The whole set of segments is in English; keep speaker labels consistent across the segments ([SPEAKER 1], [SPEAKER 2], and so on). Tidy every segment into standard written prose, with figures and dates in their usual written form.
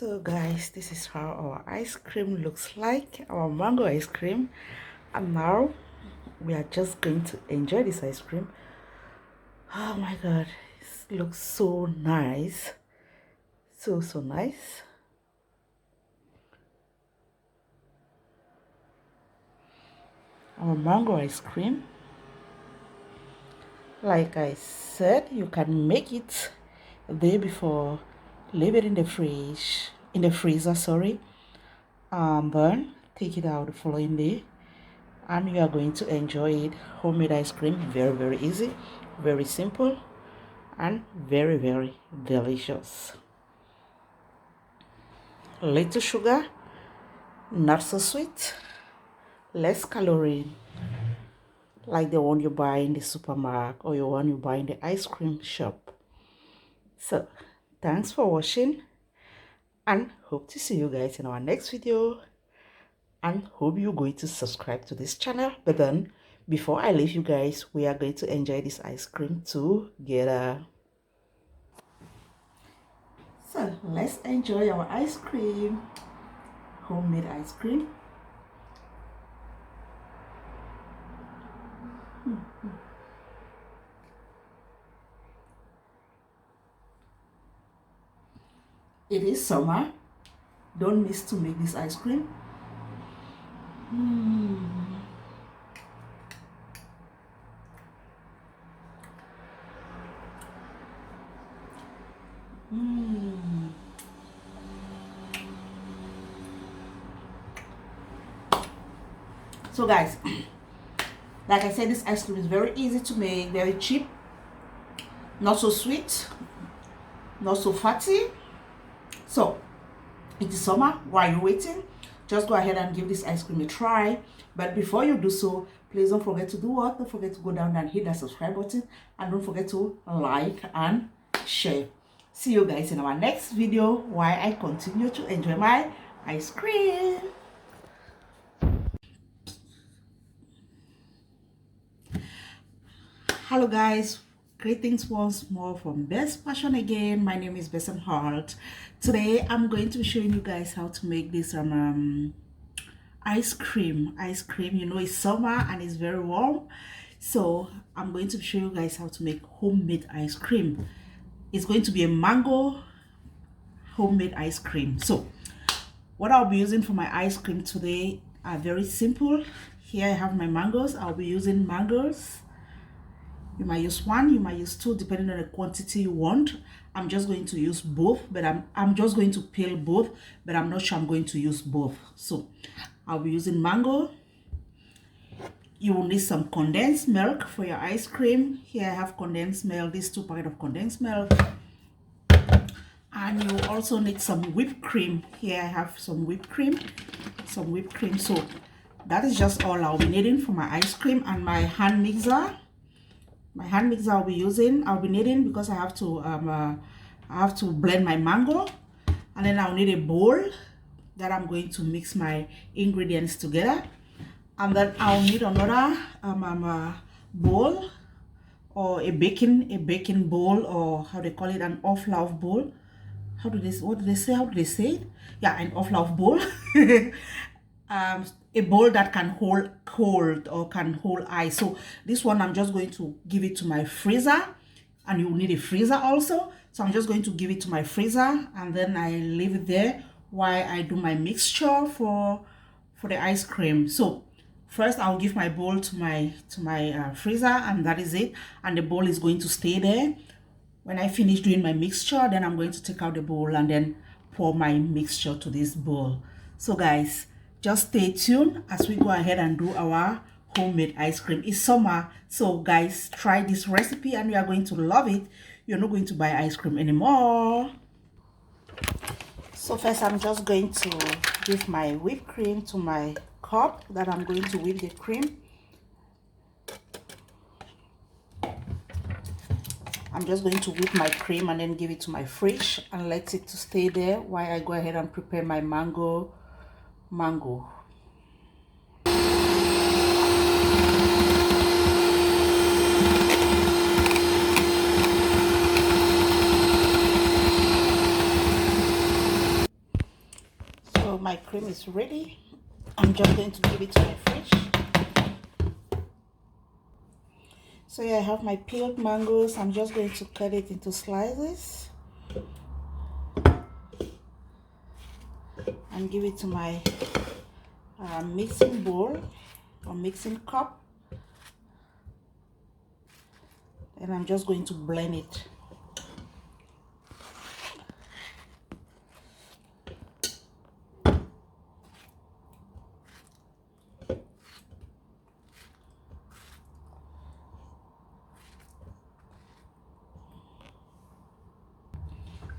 [SPEAKER 1] So guys, this is how our ice cream looks like, our mango ice cream. And now we are just going to enjoy this ice cream. Oh my god, it looks so nice. So nice. Our mango ice cream. Like I said, you can make it the day before, leave it in the freezer, sorry, and then take it out the following day, and you are going to enjoy it. Homemade ice cream, very easy, very simple, and very delicious. Little sugar, not so sweet, less calorie, like the one you buy in the supermarket or the one you buy in the ice cream shop. So thanks for watching, and hope to see you guys in our next video, and hope you're going to subscribe to this channel. But then before I leave you guys, we are going to enjoy this ice cream together. So let's enjoy our ice cream, homemade ice cream. It is summer. Don't miss to make this ice cream. So guys, like I said, this ice cream is very easy to make, very cheap, not so sweet, not so fatty. So it is summer. While you're waiting, just go ahead and give this ice cream a try. But before you do so, please don't forget to do what? Don't forget to go down and hit that subscribe button, and don't forget to like and share. See you guys in our next video while I continue to enjoy my ice cream. Hello guys, greetings once more from Best Fashion again. My name is Besson Hart. Today I'm going to be showing you guys how to make this ice cream. You know, it's summer and it's very warm, so I'm going to show you guys how to make homemade ice cream. It's going to be a mango homemade ice cream. So what I'll be using for my ice cream today are very simple. Here I have my mangoes. I'll be using mangoes. You might use one, you might use two, depending on the quantity you want. I'm just going to use both, but I'm just going to peel both, but I'm not sure I'm going to use both. So I'll be using mango. You will need some condensed milk for your ice cream. Here I have condensed milk, these 2 packets of condensed milk. And you also need some whipped cream. Here I have some whipped cream. So that is just all I'll be needing for my ice cream. And my hand mixer. My hand mixer I'll be needing because I have to blend my mango, and then I'll need a bowl that I'm going to mix my ingredients together, and then I'll need another bowl, or a baking bowl, or how they call it, an off-lauf bowl. How do they say it? Yeah, an off-lauf bowl. A bowl that can hold cold or can hold ice. So this one I'm just going to give it to my freezer, and you will need a freezer also. So I'm just going to give it to my freezer, and then I leave it there while I do my mixture for the ice cream. So first I'll give my bowl to my freezer, and that is it, and the bowl is going to stay there. When I finish doing my mixture, then I'm going to take out the bowl and then pour my mixture to this bowl. So guys, just stay tuned as we go ahead and do our homemade ice cream. It's summer, so guys, try this recipe and you are going to love it. You're not going to buy ice cream anymore. So first I'm just going to give my whipped cream to my cup that I'm going to whip the cream. I'm just going to whip my cream and then give it to my fridge and let it to stay there while I go ahead and prepare my mango. my cream is ready. I'm just going to give it to my fridge. So here I have my peeled mangoes. I'm just going to cut it into slices and give it to my mixing bowl or mixing cup. And I'm just going to blend it.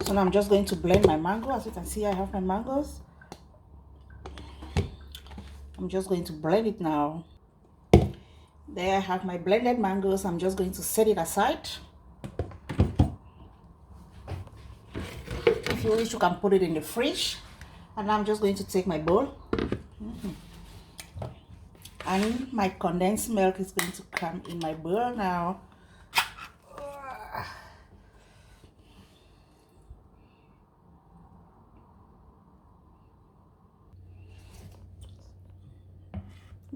[SPEAKER 1] So now I'm just going to blend my mango. As you can see, I have my mangoes. I'm just going to blend it now. There I have my blended mangoes. I'm just going to set it aside. If you wish, you can put it in the fridge. And I'm just going to take my bowl. And my condensed milk is going to come in my bowl now.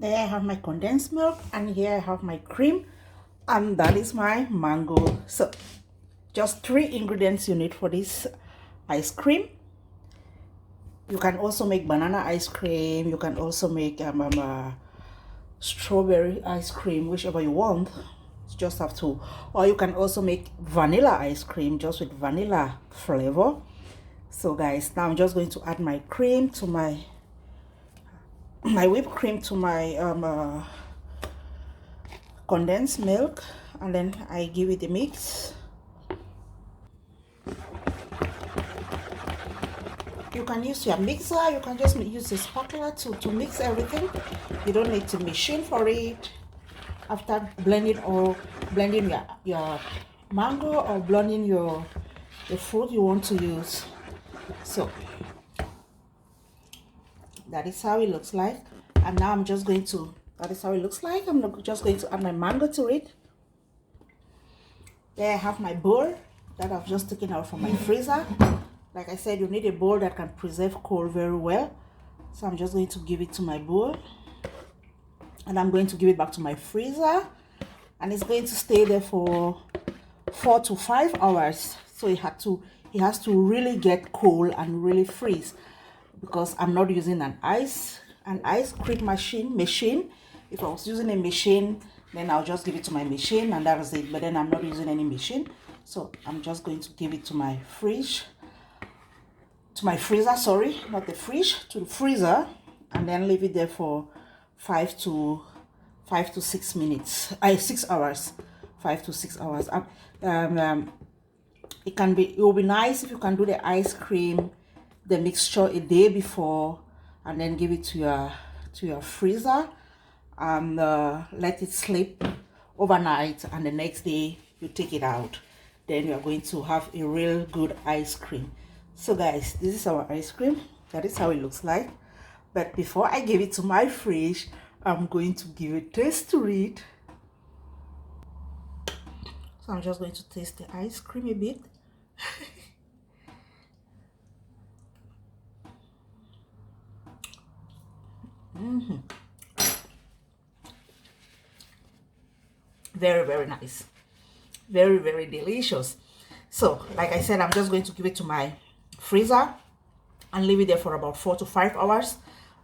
[SPEAKER 1] There I have my condensed milk, and here I have my cream, and that is my mango. So just 3 ingredients you need for this ice cream. You can also make banana ice cream. You can also make strawberry ice cream, whichever you want. You just have to. Or you can also make vanilla ice cream just with vanilla flavor. So guys, now I'm just going to add my cream to my whipped cream to my condensed milk, and then I give it a mix. You can use your mixer, you can just use a spatula to mix everything. You don't need to machine for it. After blending your mango or blending the fruit you want to use. So that is how it looks like. And now I'm just going to, that is how it looks like. I'm just going to add my mango to it. There I have my bowl that I've just taken out from my freezer. Like I said, you need a bowl that can preserve cold very well. So I'm just going to give it to my bowl. And I'm going to give it back to my freezer. And it's going to stay there for 4 to 5 hours. So it has to really get cold and really freeze. Because I'm not using an ice cream machine. If I was using a machine, then I'll just give it to my machine and that is it. But then I'm not using any machine, so I'm just going to give it to my freezer, sorry, not the fridge, to the freezer, and then leave it there for 5 to 6 minutes. 6 hours, 5 to 6 hours. It will be nice if you can do the ice cream, the mixture a day before, and then give it to your freezer and let it sleep overnight, and the next day you take it out. Then you are going to have a real good ice cream. So guys, this is our ice cream. That is how it looks like. But before I give it to my fridge, I'm going to give a taste to it. So I'm just going to taste the ice cream a bit. Very, very nice. Very, very delicious. So like I said, I'm just going to give it to my freezer and leave it there for about 4 to 5 hours.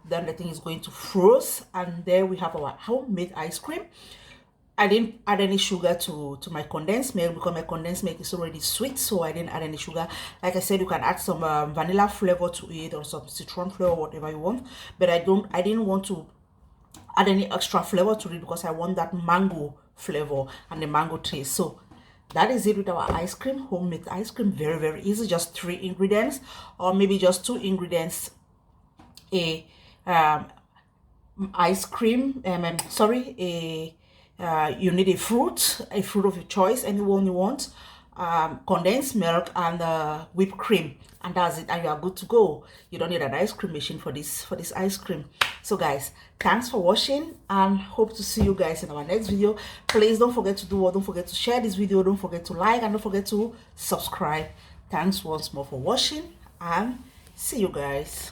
[SPEAKER 1] Then the thing is going to freeze, and there we have our homemade ice cream. I didn't add any sugar to my condensed milk because my condensed milk is already sweet, so I didn't add any sugar. Like I said, you can add some vanilla flavor to it or some citron flavor, whatever you want. But I didn't want to add any extra flavor to it because I want that mango flavor and the mango taste. So that is it with our ice cream, homemade ice cream. Very, very easy. Just 3 ingredients, or maybe just 2 ingredients. Ice cream. You need a fruit of your choice, anyone you want, condensed milk, and whipped cream, and that's it, and you are good to go. You don't need an ice cream machine for this ice cream. So guys, thanks for watching, and hope to see you guys in our next video. Please don't forget to don't forget to share this video, don't forget to like, and don't forget to subscribe. Thanks once more for watching, and see you guys.